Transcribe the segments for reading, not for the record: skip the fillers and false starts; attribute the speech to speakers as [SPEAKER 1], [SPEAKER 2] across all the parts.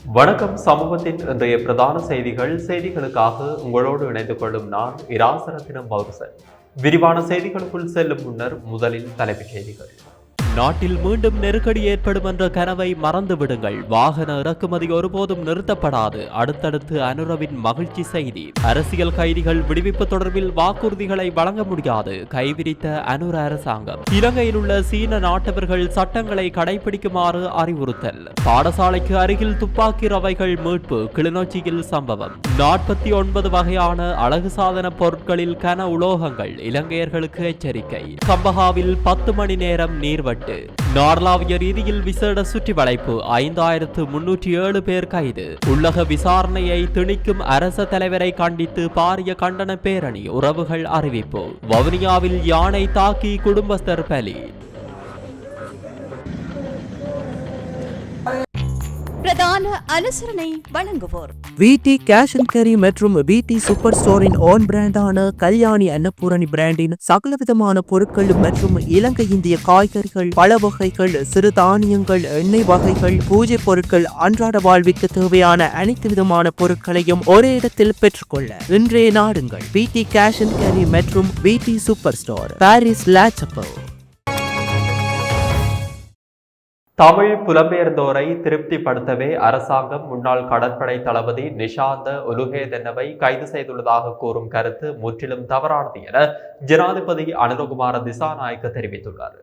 [SPEAKER 1] வணக்கம். சமூகத்தின் இன்றைய பிரதான செய்திகளுக்காக உங்களோடு இணைந்து கொள்ளும் நான் இராசரத்தினம் பௌரசன். விரிவான செய்திகளுக்குள் செல்லும் முன்னர் முதலில் தலைப்புச் செய்திகள். நாட்டில் மீண்டும் நெருக்கடி ஏற்படும் என்ற கனவை மறந்து விடுங்கள். வாகன இறக்குமதி ஒருபோதும் நிறுத்தப்படாது. அடுத்தடுத்து அனுரவின் மகிழ்ச்சி செய்தி. அரசியல் கைதிகள் விடுவிப்பு தொடர்பில் வாக்குறுதிகளை வழங்க முடியாது. கைவிரித்த அனுர அரசாங்கம். இலங்கையில் உள்ள சீன நாட்டவர்கள் சட்டங்களை கடைபிடிக்குமாறு அறிவுறுத்தல். பாடசாலைக்கு அருகில் துப்பாக்கி ரவைகள் மீட்பு. கிளிநொச்சியில் சம்பவம். 49 வகையான அழகு சாதன பொருட்களில் கன உலோகங்கள். இலங்கையர்களுக்கு எச்சரிக்கை. கம்பஹாவில் 10 மணி நேரம் நீர்வட்டு. நார்லாவிய ரீதியில் விசேட சுற்றி வளைப்பு. 5307 பேர் கைது. உள்ளக விசாரணையை திணிக்கும் அரச தலைவரை கண்டித்து பாரிய கண்டன பேரணி. உறவுகள் அறிவிப்பு. வவுனியாவில் யானை தாக்கி குடும்பஸ்தர் பலி.
[SPEAKER 2] பிரதான அனுசரணை வழங்குவோர்
[SPEAKER 3] விடி கேஷ் அண்ட் கேரி மற்றும் விடி சூப்பர் ஸ்டோரின் ஓன் பிராண்டான கல்யாணி அன்னபூரணி பிராண்டின் சகலவிதமான பொருட்கள் மற்றும் இலங்கை இந்திய காய்கறிகள், பல வகைகள், சிறு தானியங்கள், எண்ணெய் வகைகள், பூஜை பொருட்கள், அன்றாட வாழ்விற்கு தேவையான அனைத்து விதமான பொருட்களையும் ஒரே இடத்தில் பெற்றுக்கொள்ள இன்றைய நாடுங்கள். விடி கேஷ் அண்ட் கேரி மற்றும் விடி super store, Paris La Chapelle.
[SPEAKER 1] Tamil புலம்பெயர்ந்தோரை திருப்திப்படுத்தவே அரசாங்கம் முன்னாள் கடற்படை தளபதி நிஷாந்த உலுகேதென்னவை கைது செய்துள்ளதாக கூறும் கருத்து முற்றிலும் தவறானது என ஜனாதிபதி அனுரகுமார திசாநாயக்க தெரிவித்துள்ளார்.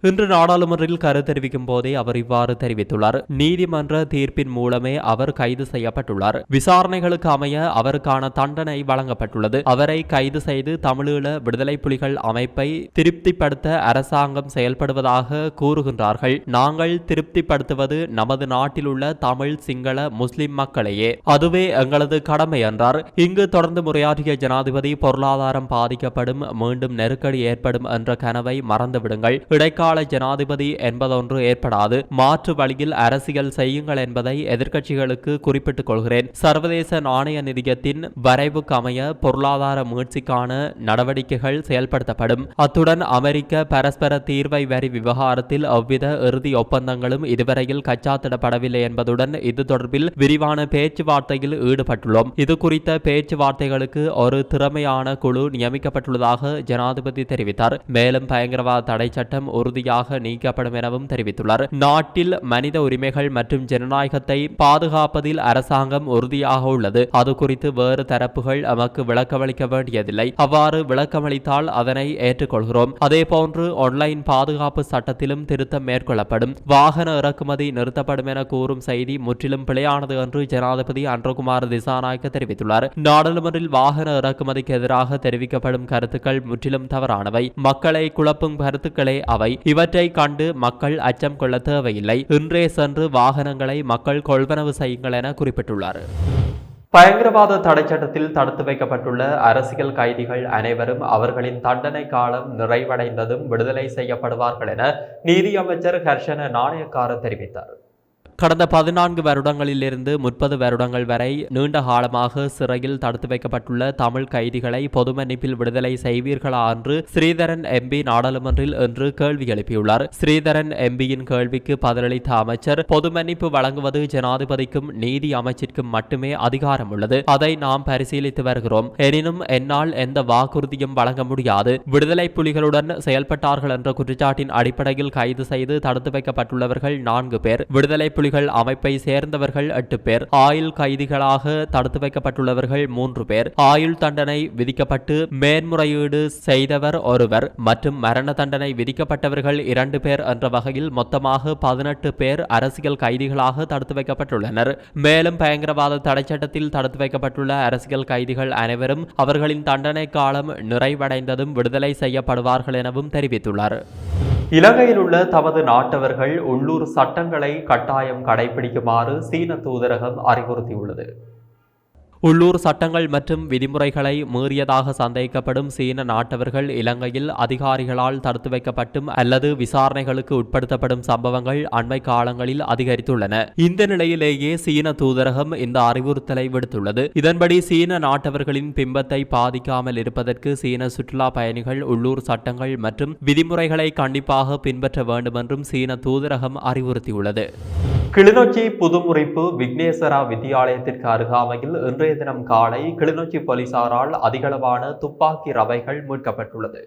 [SPEAKER 1] இன்று நாடாளுமன்றில் கருத்து தெரிவிக்கும் போதே அவர் இவ்வாறு தெரிவித்துள்ளார். நீதிமன்ற தீர்ப்பின் மூலமே அவர் கைது செய்யப்பட்டுள்ளார். விசாரணைகளுக்கு அமைய அவருக்கான தண்டனை வழங்கப்பட்டுள்ளது. அவரை கைது செய்து தமிழீழ விடுதலை புலிகள் அமைப்பை திருப்திப்படுத்த அரசாங்கம் செயல்படுவதாக கூறுகின்றார்கள். நாங்கள் திருப்திப்படுத்துவது நமது நாட்டில் உள்ள தமிழ், சிங்கள, முஸ்லிம் மக்களையே. அதுவே எங்களது கடமை என்றார். இங்கு தொடர்ந்து முறையாற்றிய ஜனாதிபதி பொருளாதாரம் பாதிக்கப்படும், மீண்டும் நெருக்கடி ஏற்படும் என்ற கனவை மறந்துவிடுங்கள். இடைக்கால ஜனாதிபதி என்பதொன்று ஏற்படாது. மாற்று வழியில் அரசியல் செய்யுங்கள் என்பதை எதிர்க்கட்சிகளுக்கு குறிப்பிட்டுக் கொள்கிறேன். சர்வதேச நாணய நிதியத்தின் வரைவுக்கு அமைய பொருளாதார மீட்சிக்கான நடவடிக்கைகள் செயல்படுத்தப்படும். அத்துடன் அமெரிக்க பரஸ்பர தீர்வை வரி விவகாரத்தில் எவ்வித இறுதி ஒப்பந்தங்களும் இதுவரையில் கச்சாத்திடப்படவில்லை என்பதுடன் இது தொடர்பில் விரிவான பேச்சுவார்த்தையில் ஈடுபட்டுள்ளோம். இது குறித்த பேச்சுவார்த்தைகளுக்கு ஒரு திறமையான குழு நியமிக்கப்பட்டுள்ளதாக ஜனாதிபதி தெரிவித்தார். மேலும் பயங்கரவாத தடை சட்டம் உறுதியாக நீக்கப்படும் எனவும் தெரிவித்துள்ளார். நாட்டில் மனித உரிமைகள் மற்றும் ஜனநாயகத்தை பாதுகாப்பதில் அரசாங்கம் உறுதியாக உள்ளது. அது குறித்து வேறு தரப்புகள் நமக்கு விளக்கமளிக்க வேண்டியதில்லை. அவ்வாறு விளக்கமளித்தால் அதனை ஏற்றுக்கொள்கிறோம். அதேபோன்று ஆன்லைன் பாதுகாப்பு சட்டத்திலும் திருத்தம் மேற்கொள்ளப்படும். வாகன இறக்குமதி நிறுத்தப்படும் என கூறும் செய்தி முற்றிலும் பிழையானது என்று ஜனாதிபதி அனுரகுமார திசாநாயக்க தெரிவித்துள்ளார். நாடாளுமன்றில் வாகன இறக்குமதிக்கு எதிராக தெரிவிக்கப்படும் கருத்துக்கள் முற்றிலும் தவறானவை. மக்களை குழப்பும் கருத்துக்களே அவை. இவற்றை கண்டு மக்கள் அச்சம் கொள்ள தேவையில்லை. இன்றே சென்று வாகனங்களை மக்கள் கொள்வனவு செய்யுங்கள் என குறிப்பிட்டுள்ளார். பயங்கரவாத தடை சட்டத்தில் தடுத்து வைக்கப்பட்டுள்ள அரசியல் கைதிகள் அனைவரும் அவர்களின் தண்டனை காலம் நிறைவடைந்ததும் விடுதலை செய்யப்படுவார்கள் என நீதியமைச்சர் ஹர்ஷன நாணயக்கார தெரிவித்தார். கடந்த 14 வருடங்களிலிருந்து 30 வருடங்கள் வரை நீண்ட காலமாக சிறையில் தடுத்து வைக்கப்பட்டுள்ள தமிழ் கைதிகளை பொது மன்னிப்பில் விடுதலை செய்வீர்களா என்று ஸ்ரீதரன் எம்பி நாடாளுமன்றில் இன்று கேள்வி எழுப்பியுள்ளார். ஸ்ரீதரன் எம்பியின் கேள்விக்கு பதிலளித்த அமைச்சர், பொது மன்னிப்பு வழங்குவது ஜனாதிபதிக்கும் நீதி அமைச்சிற்கும் மட்டுமே அதிகாரம் உள்ளது. அதை நாம் பரிசீலித்து வருகிறோம். எனினும் என்னால் எந்த வாக்குறுதியும் வழங்க முடியாது. விடுதலை புலிகளுடன் செயல்பட்டார்கள் என்ற குற்றச்சாட்டின் அடிப்படையில் கைது செய்து தடுத்து வைக்கப்பட்டுள்ளவர்கள் 4 பேர். விடுதலை புலிகள் அமைப்பை சேர்ந்தவர்கள் 8 பேர். ஆயுள் கைதிகளாக தடுத்து வைக்கப்பட்டுள்ளவர்கள் 3 பேர். ஆயுள் தண்டனை விதிக்கப்பட்டு மேன்முறையீடு செய்தவர் ஒருவர் மற்றும் மரண தண்டனை விதிக்கப்பட்டவர்கள் 2 பேர் என்ற வகையில் மொத்தமாக 18 பேர் அரசியல் கைதிகளாக தடுத்து வைக்கப்பட்டுள்ளனர். மேலும் பயங்கரவாத தடை சட்டத்தில் தடுத்து வைக்கப்பட்டுள்ள அரசியல் கைதிகள் அனைவரும் அவர்களின் தண்டனை காலம் நிறைவடைந்ததும் விடுதலை செய்யப்படுவார்கள் எனவும் தெரிவித்துள்ளார். இலங்கையில் உள்ள தமது நாட்டவர்கள் உள்ளூர் சட்டங்களை கட்டாயம் கடைபிடிக்குமாறு சீன தூதரகம் அறிவுறுத்தியுள்ளது. உள்ளூர் சட்டங்கள் மற்றும் விதிமுறைகளை மீறியதாக சந்தேகிக்கப்படும் சீன நாட்டவர்கள் இலங்கையில் அதிகாரிகளால் தடுத்து வைக்கப்பட்டும் அல்லது விசாரணைகளுக்கு உட்படுத்தப்படும் சம்பவங்கள் அண்மை காலங்களில் அதிகரித்துள்ளன. இந்த நிலையிலேயே சீன தூதரகம் இந்த அறிவுறுத்தலை விடுத்துள்ளது. இதன்படி சீன நாட்டவர்களின் பிம்பத்தை பாதிக்காமல் இருப்பதற்கு சீன சுற்றுலா பயணிகள் உள்ளூர் சட்டங்கள் மற்றும் விதிமுறைகளை கண்டிப்பாக பின்பற்ற வேண்டும் என்றும் சீன தூதரகம் அறிவுறுத்தியுள்ளது. கிளிநொச்சி புதுமுறிப்பு விக்னேஸ்வரா வித்தியாலயத்திற்கு அருகாமையில் இன்றைய தினம் காலை கிளிநொச்சி போலீசாரால் அதிகளவான துப்பாக்கி ரவைகள் மீட்கப்பட்டுள்ளது.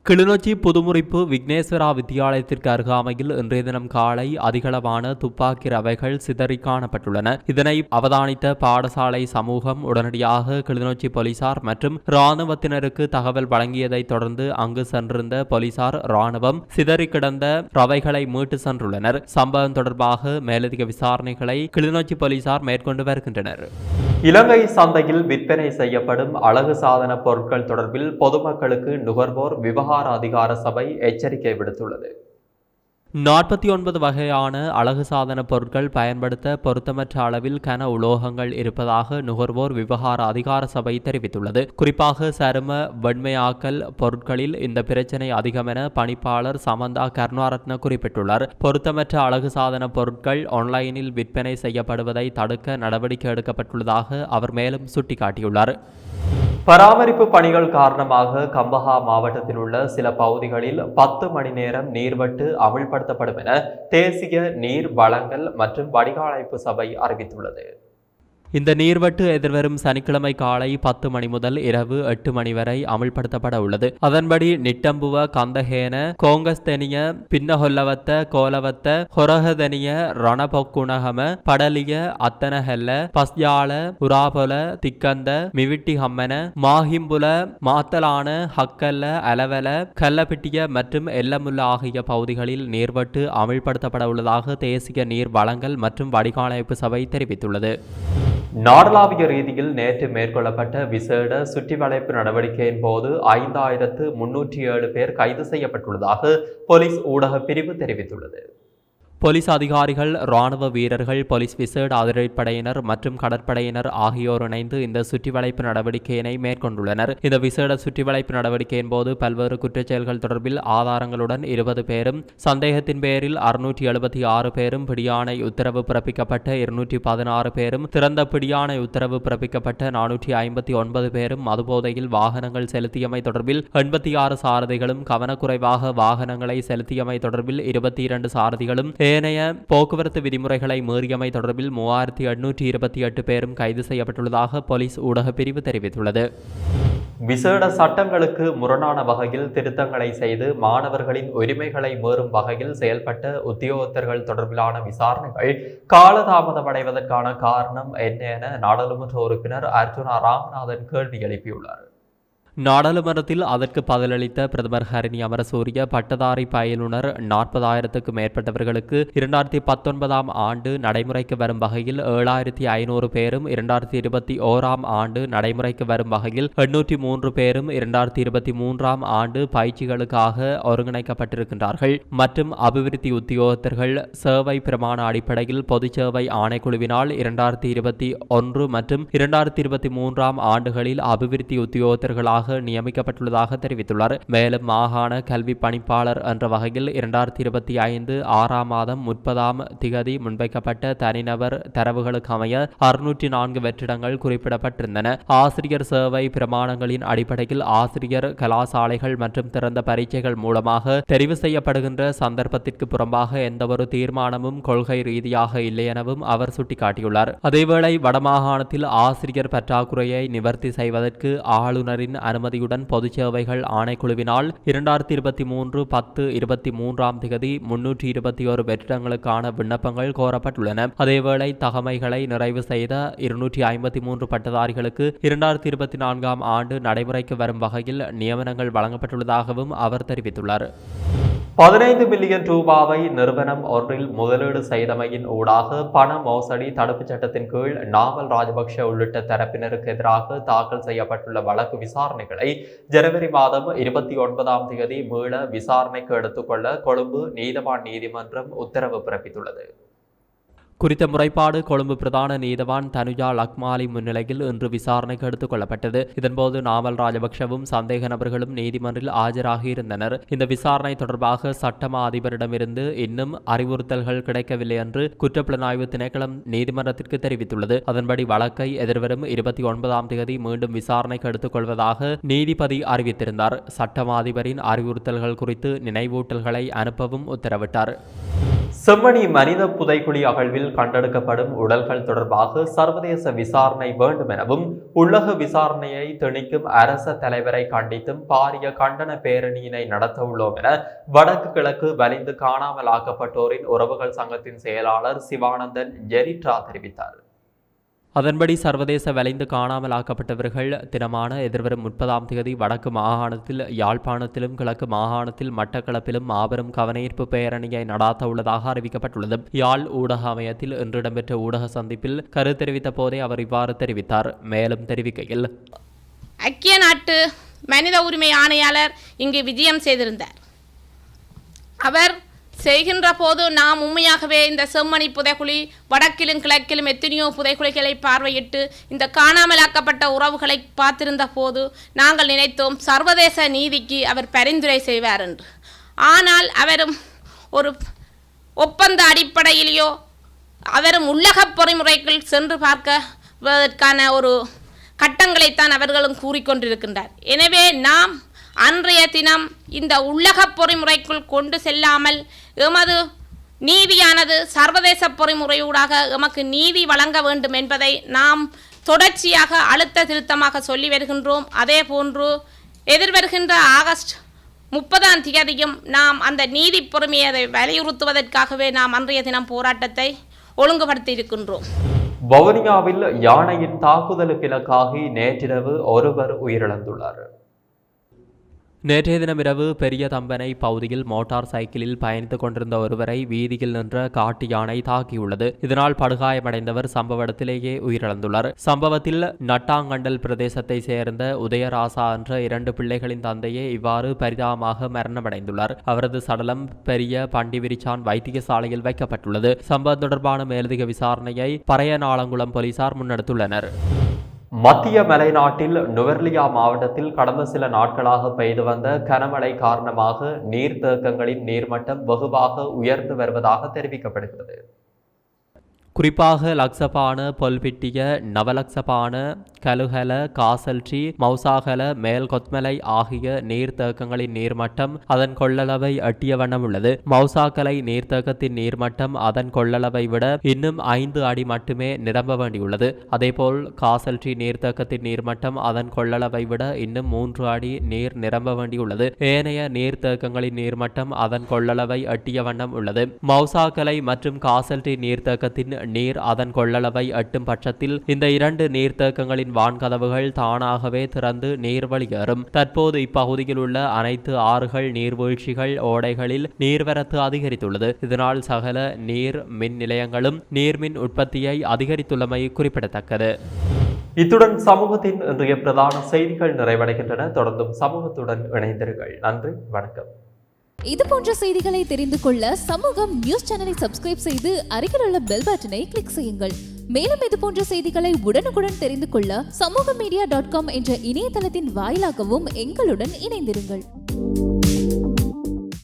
[SPEAKER 1] கிளிநொச்சி புதுமுறிப்பு விக்னேஸ்வரா வித்தியாலயத்திற்கு அருகாமையில் இன்றைய தினம் காலை அதிகளவான துப்பாக்கி ரவைகள் சிதறி காணப்பட்டுள்ளன. இதனை அவதானித்த பாடசாலை சமூகம் உடனடியாக கிளிநொச்சி போலீசார் மற்றும் இராணுவத்தினருக்கு தகவல் வழங்கியதை தொடர்ந்து அங்கு சென்றிருந்த போலீசார் இராணுவம் சிதறி கிடந்த ரவைகளை மீட்டு சென்றுள்ளனர். சம்பவம் தொடர்பாக மேலதிக விசாரணைகளை கிளிநொச்சி போலீசார் மேற்கொண்டு வருகின்றனர். இலங்கை சந்தையில் விற்பனை செய்யப்படும் அழகு சாதன பொருட்கள் தொடர்பில் பொதுமக்களுக்கு நுகர்வோர் விவகார அதிகார சபை எச்சரிக்கை விடுத்துள்ளது. 49 வகையான அழகு சாதன பொருட்கள் பயன்படுத்த பொருத்தமற்ற அளவில் கன உலோகங்கள் இருப்பதாக நுகர்வோர் விவகார அதிகார சபை தெரிவித்துள்ளது. குறிப்பாக சரும வெண்மையாக்கல் பொருட்களில் இந்த பிரச்சினை அதிகம் என பணிப்பாளர் சமந்தா கருணாரத்ன குறிப்பிட்டுள்ளார். பொருத்தமற்ற அழகு சாதன பொருட்கள் ஆன்லைனில் விற்பனை செய்யப்படுவதை தடுக்க நடவடிக்கை எடுக்கப்பட்டுள்ளதாக அவர் மேலும் சுட்டிக்காட்டியுள்ளார். பராமரிப்பு பணிகள் காரணமாக கம்பஹா மாவட்டத்தில் உள்ள சில பகுதிகளில் 10 மணி நேரம் நீர்வெட்டு அமல்படுத்தப்படும் என தேசிய நீர் வழங்கல் மற்றும் வடிகாலமைப்பு சபை அறிவித்துள்ளது. இந்த நீர்வெட்டு எதிர்வரும் சனிக்கிழமை காலை 10 மணி முதல் இரவு 8 மணி வரை அமல்படுத்தப்பட உள்ளது. அதன்படி நிட்டம்புவ கந்தஹேன கோங்கஸ்தெனிய பின்னஹொல்லவத்த கோலவத்த ஹொரஹதனிய ரணபொக்குணகம படலிய அத்தனஹெல்ல பஸ்யால உராபொல திக்கந்த மிவிட்டி ஹம்மன மாஹிம்புல மாத்தலான ஹக்கல்ல அலவல கல்லபிட்டிய மற்றும் எல்லமுல்ல ஆகிய பகுதிகளில் நீர்வெட்டு அமல்படுத்தப்பட உள்ளதாக தேசிய நீர் வழங்கல் மற்றும் வடிகாலமைப்பு சபை தெரிவித்துள்ளது. நாடளாவிய ரீதியில் நேற்று மேற்கொள்ளப்பட்ட விசேட சுற்றிவளைப்பு நடவடிக்கையின் போது 5307 பேர் கைது செய்யப்பட்டுள்ளதாக போலீஸ் ஊடக பிரிவு தெரிவித்துள்ளது. போலீஸ் அதிகாரிகள், இராணுவ வீரர்கள், போலீஸ் விசேட அதிரடிப்படையினர் மற்றும் கடற்படையினர் ஆகியோர் இணைந்து இந்த சுற்றிவளைப்பு நடவடிக்கையினை மேற்கொண்டுள்ளனர். இந்த விசேட சுற்றிவளைப்பு நடவடிக்கையின் போது பல்வேறு குற்றச்செயல்கள் தொடர்பில் ஆதாரங்களுடன் 20 பேரும், சந்தேகத்தின் பேரில் 676 பேரும், பிடியாணை உத்தரவு பிறப்பிக்கப்பட்ட 216 பேரும், திறந்த பிடியாணை உத்தரவு பிறப்பிக்கப்பட்ட 459 பேரும், மதுபோதையில் வாகனங்கள் செலுத்தியமை தொடர்பில் 86 சாரதிகளும், கவனக்குறைவாக வாகனங்களை செலுத்தியமை தொடர்பில் 22 சாரதிகளும், ஏனைய போக்குவரத்து விதிமுறைகளை மீறியமை தொடர்பில் 3828 பேரும் கைது செய்யப்பட்டுள்ளதாக போலீஸ் ஊடக பிரிவு தெரிவித்துள்ளது. விசேட சட்டங்களுக்கு முரணான வகையில் திருத்தங்களை செய்து மாணவர்களின் உரிமைகளை மீறும் வகையில் செயல்பட்ட உத்தியோகத்தர்கள் தொடர்பிலான விசாரணைகள் காலதாமதமடைவதற்கான காரணம் என்ன என நாடாளுமன்ற உறுப்பினர் அர்ஜுனா ராமநாதன் கேள்வி எழுப்பியுள்ளார். நாடாளுமன்றத்தில் அதற்கு பதிலளித்த பிரதமர் ஹரிணி அமரசூரிய, பட்டதாரி பயிலுனர் 40,000க்கும் மேற்பட்டவர்களுக்கு 2019 ஆண்டு நடைமுறைக்கு வரும் வகையில் 7500 பேரும், 2021 ஆண்டு நடைமுறைக்கு வரும் வகையில் 803 பேரும் 2023 ஆண்டு பயிற்சிகளுக்காக ஒருங்கிணைக்கப்பட்டிருக்கின்றார்கள் மற்றும் அபிவிருத்தி உத்தியோகத்தர்கள் சேவை பிரமாண அடிப்படையில் பொதுச் சேவை ஆணைக்குழுவினால் 2021 மற்றும் 2023 ஆண்டுகளில் அபிவிருத்தி உத்தியோகத்தர்களாக நியமிக்கப்பட்டுள்ளதாக தெரிவித்துள்ளார். மேலும் மாகாண கல்வி பணிப்பாளர் என்ற வகையில் 2025 6 மாதம் 30 முன்வைக்கப்பட்ட தனிநபர் தரவுகளுக்கு அமைய 604 வெற்றிடங்கள் குறிப்பிடப்பட்டிருந்தன. ஆசிரியர் சேவை பிரமாணங்களின் அடிப்படையில் ஆசிரியர் கலாசாலைகள் மற்றும் திறந்த பரீட்சைகள் மூலமாக தெரிவு செய்யப்படுகின்ற சந்தர்ப்பத்திற்கு புறம்பாக எந்தவொரு தீர்மானமும் கொள்கை ரீதியாக இல்லை எனவும் அவர் சுட்டிக்காட்டியுள்ளார். அதேவேளை வடமாகாணத்தில் ஆசிரியர் பற்றாக்குறையை நிவர்த்தி செய்வதற்கு ஆளுநரின் அனுமதியுடன் பொதுச் சேவைகள் ஆணைக்குழுவினால் 2023/10/23 321 வெற்றிடங்களுக்கான விண்ணப்பங்கள் கோரப்பட்டுள்ளன. அதேவேளை தகமைகளை நிறைவு செய்த 253 பட்டதாரிகளுக்கு 2024 ஆண்டு நடைமுறைக்கு வரும் வகையில் நியமனங்கள் வழங்கப்பட்டுள்ளதாகவும் அவர் தெரிவித்துள்ளார். 15 மில்லியன் ரூபாவை நிறுவனம் ஒன்றில் முதலீடு செய்தமையின் ஊடாக பண மோசடி தடுப்புச் சட்டத்தின் கீழ் நாமல் ராஜபக்ஷ உள்ளிட்ட தரப்பினருக்கு எதிராக தாக்கல் செய்யப்பட்டுள்ள வழக்கு விசாரணைகளை ஜனவரி மாதம் 29 மீள விசாரணைக்கு எடுத்துக்கொள்ள கொழும்பு நீதவான் நீதிமன்றம் உத்தரவு பிறப்பித்துள்ளது. குறித்த முறைப்பாடு கொழும்பு பிரதான நீதவான் தனுஜா லக்மாலி முன்னிலையில் இன்று விசாரணைக்கு எடுத்துக் கொள்ளப்பட்டது. இதன்போது நாமல் ராஜபக்ஷவும் சந்தேக நபர்களும் நீதிமன்றில் ஆஜராகியிருந்தனர். இந்த விசாரணை தொடர்பாக சட்டமா அதிபரிடமிருந்து இன்னும் அறிவுறுத்தல்கள் கிடைக்கவில்லை என்று குற்றப்புலனாய்வு திணைக்களம் நீதிமன்றத்திற்கு தெரிவித்துள்ளது. அதன்படி வழக்கை எதிர்வரும் 29 மீண்டும் விசாரணைக்கு எடுத்துக் கொள்வதாக நீதிபதி அறிவித்திருந்தார். சட்டமா அதிபரின் அறிவுறுத்தல்கள் குறித்து நினைவூட்டல்களை அனுப்பவும் உத்தரவிட்டார். செம்மணி மனித புதைக்குழி அகழ்வில் கண்டெடுக்கப்படும் உடல்கள் தொடர்பாக சர்வதேச விசாரணை வேண்டும் எனவும் உள்ளக விசாரணையை திணிக்கும் அரச தலைவரை கண்டித்தும் பாரிய கண்டன பேரணியினை நடத்த உள்ளோம் என வடக்கு கிழக்கு வலிந்து காணாமலாக்கப்பட்டோரின் உறவுகள் சங்கத்தின் செயலாளர் சிவானந்தன் ஜெரிட்ரா தெரிவித்தார். அதன்படி சர்வதேச வலிந்து காணாமலாக்கப்பட்டவர்கள் தினமான எதிர்வரும் 30ஆம் தேதி வடக்கு மாகாணத்தில் யாழ்ப்பாணத்திலும் கிழக்கு மாகாணத்தில் மட்டக்களப்பிலும் மாபெரும் கவனஈர்ப்பு பேரணியை நடாத்த உள்ளதாக அறிவிக்கப்பட்டுள்ளது. யாழ் ஊடக அமையத்தில் இன்று இடம்பெற்ற ஊடக சந்திப்பில் கருத்து தெரிவித்த போதே அவர் இவ்வாறு தெரிவித்தார். மேலும் தெரிவிக்கையில்,
[SPEAKER 4] ஐக்கிய நாட்டு மனித உரிமை ஆணையாளர் இங்கு விஜயம் செய்திருந்தார். அவர் செய்கின்ற போது நாம் உண்மையாகவே இந்த செம்மணி புதைக்குழி வடக்கிலும் கிழக்கிலும் எத்தனையோ புதைக்குழிகளை பார்வையிட்டு இந்த காணாமலாக்கப்பட்ட உறவுகளை பார்த்திருந்த போது நாங்கள் நினைத்தோம் சர்வதேச நீதிக்கு அவர் பரிந்துரை செய்வார் என்று. ஆனால் அவரும் ஒரு ஒப்பந்த அடிப்படையிலேயோ அவரும் உள்ளக பொறிமுறைக்குள் சென்று பார்க்கவதற்கான ஒரு கட்டங்களைத்தான் அவர்களும் கூறிக்கொண்டிருக்கின்றார். எனவே நாம் அன்றைய தினம் இந்த உள்ளக பொறிமுறைக்குள் கொண்டு செல்லாமல் எமது நீதியானது சர்வதேச பொறிமுறையூடாக எமக்கு நீதி வழங்க வேண்டும் என்பதை நாம் தொடர்ச்சியாக அழுத்த திருத்தமாக சொல்லி வருகின்றோம். அதே போன்று எதிர்வருகின்ற ஆகஸ்ட் 30ஆம் தேதியும் நாம் அந்த நீதி பொறுமையை வலியுறுத்துவதற்காகவே நாம் அன்றைய தினம் போராட்டத்தை ஒழுங்குபடுத்தி இருக்கின்றோம்.
[SPEAKER 1] வவுனியாவில் யானையின் தாக்குதலுக்கு இலக்காகி நேற்றிரவு ஒருவர் உயிரிழந்துள்ளார். நேற்றைய தினம் இரவு பெரிய தம்பனை பகுதியில் மோட்டார் சைக்கிளில் பயணித்துக் கொண்டிருந்த ஒருவரை வீதியில் நின்ற காட்டு யானை தாக்கியுள்ளது. இதனால் படுகாயமடைந்தவர் சம்பவ இடத்திலேயே உயிரிழந்துள்ளார். சம்பவத்தில் நட்டாங்கண்டல் பிரதேசத்தை சேர்ந்த உதயராசா என்ற 2 பிள்ளைகளின் தந்தையே இவ்வாறு பரிதாபமாக மரணமடைந்துள்ளார். அவரது சடலம் பெரிய பண்டிவிரிச்சான் வைத்தியசாலையில் வைக்கப்பட்டுள்ளது. சம்பவம் தொடர்பான மேலதிக விசாரணையை பறையநாளங்குளம் போலீசார் முன்னெடுத்துள்ளனர். மத்திய மலைநாட்டில் நுவர்லியா மாவட்டத்தில் கடந்த சில நாட்களாக பெய்து வந்த கனமழை காரணமாக நீர்த்தேக்கங்களின் நீர்மட்டம் வெகுவாக உயர்ந்து வருவதாக தெரிவிக்கப்படுகிறது. குறிப்பாக லக்சபான, பொல்பிட்டிய, நவலக்சபான, கலுகல, காசல்ட்ரி, மௌசாகல, மேல் கொத்மலை ஆகிய நீர்த்தேக்கங்களின் நீர்மட்டம் அதன் கொள்ளளவை எட்டிய வண்ணம் உள்ளது. மௌசாக்கலை நீர்த்தேக்கத்தின் நீர்மட்டம் அதன் கொள்ளளவை விட இன்னும் 5 அடி மட்டுமே நிரம்ப வேண்டியுள்ளது. அதேபோல் காசல்ட்ரி நீர்த்தேக்கத்தின் நீர்மட்டம் அதன் கொள்ளளவை விட இன்னும் 3 அடி நீர் நிரம்ப வேண்டியுள்ளது. ஏனைய நீர்த்தேக்கங்களின் நீர்மட்டம் அதன் கொள்ளளவை எட்டிய வண்ணம் உள்ளது. மௌசாக்கலை மற்றும் காசல்ட்ரி நீர்த்தேக்கத்தின் நீர் அதன் கொள்ளளவை எட்டும் பட்சத்தில் இந்த 2 நீர்த்தேக்கங்களின் வான்கதவுகள் தானாகவே திறந்து நீர் வெளியேறும். தற்போது இப்பகுதியில் உள்ள அனைத்து ஆறுகள், நீர்வீழ்ச்சிகள், ஓடைகளில் நீர்வரத்து அதிகரித்துள்ளது. இதனால் சகல நீர் மின் நிலையங்களும் நீர்மின் உற்பத்தியை அதிகரித்துள்ளமை குறிப்பிடத்தக்கது. இத்துடன் சமூகத்தின் இன்றைய பிரதான செய்திகள் நிறைவடைகின்றன. தொடர்ந்தும் சமூகத்துடன் இணைந்திருங்கள். நன்றி, வணக்கம்.
[SPEAKER 5] இது போன்ற செய்திகளை தெரிந்து கொள்ள சமூகம் நியூஸ் சேனலை சப்ஸ்கிரைப் செய்து அருகில் உள்ள பெல் பட்டனை கிளிக் செய்யுங்கள். மேலும் இது போன்ற செய்திகளை உடனுக்குடன் தெரிந்து கொள்ள சமூகமீடியா.com என்ற இணையதளத்தின் வாயிலாகவும் எங்களுடன் இணைந்திருங்கள்.